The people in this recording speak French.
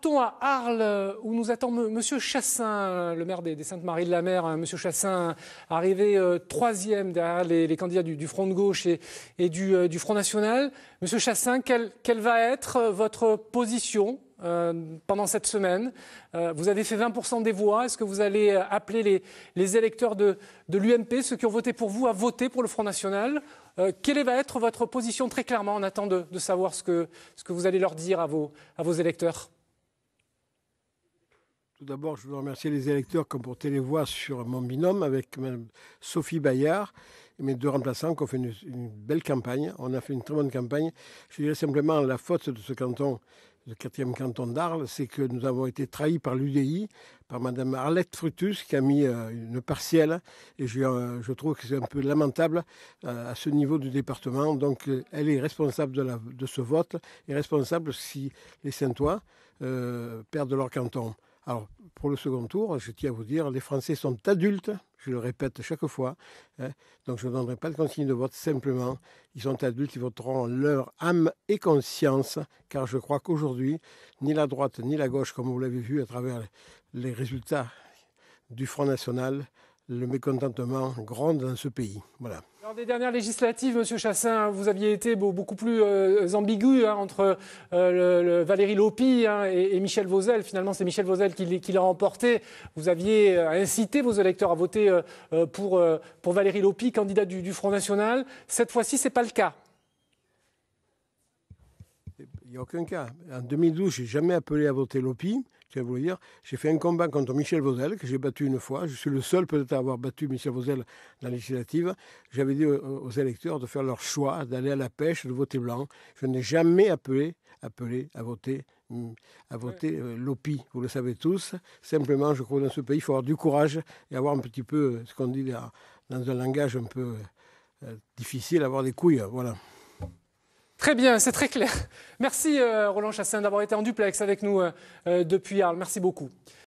Partons à Arles, où nous attend Monsieur Chassaing, le maire des Saintes-Maries-de-la-Mer. Monsieur Chassaing, arrivé troisième derrière les candidats du Front de gauche et du Front national. Monsieur Chassaing, quelle va être votre position pendant cette semaine? Vous avez fait 20% des voix. Est-ce que vous allez appeler les électeurs de l'UMP, ceux qui ont voté pour vous, à voter pour le Front national? Quelle va être votre position très clairement? On attend de savoir ce que vous allez leur dire à vos électeurs. Tout d'abord, je veux remercier les électeurs qui ont porté les voix sur mon binôme avec Mme Sophie Bayard et mes deux remplaçants qui ont fait une belle campagne. On a fait une très bonne campagne. Je dirais simplement la faute de ce canton, le 4e canton d'Arles, c'est que nous avons été trahis par l'UDI, par Mme Arlette Frutus qui a mis une partielle. Et je trouve que c'est un peu lamentable à ce niveau du département. Donc elle est responsable de ce vote et responsable si les Saintois perdent leur canton. Alors, pour le second tour, je tiens à vous dire, les Français sont adultes, je le répète chaque fois, donc je ne donnerai pas de consigne de vote, simplement, ils sont adultes, ils voteront leur âme et conscience, car je crois qu'aujourd'hui, ni la droite ni la gauche, comme vous l'avez vu à travers les résultats du Front National, le mécontentement gronde dans ce pays. Voilà. Lors des dernières législatives, Monsieur Chassaing, vous aviez été beaucoup plus ambigu entre Valérie Lopi et Michel Vauzel. Finalement, c'est Michel Vauzel qui l'a remporté. Vous aviez incité vos électeurs à voter pour Valérie Lopi, candidate du Front National. Cette fois-ci, ce n'est pas le cas. Il n'y a aucun cas. En 2012, je n'ai jamais appelé à voter Lopi. Je vais vous le dire. J'ai fait un combat contre Michel Vauzel, que j'ai battu une fois. Je suis le seul peut-être à avoir battu Michel Vauzel dans la législative. J'avais dit aux électeurs de faire leur choix, d'aller à la pêche, de voter blanc. Je n'ai jamais appelé à voter Lopi. Vous le savez tous. Simplement, je crois que dans ce pays, il faut avoir du courage et avoir un petit peu, ce qu'on dit dans un langage un peu difficile, avoir des couilles. Voilà. Très bien, c'est très clair. Merci Roland Chassaing d'avoir été en duplex avec nous depuis Arles. Merci beaucoup.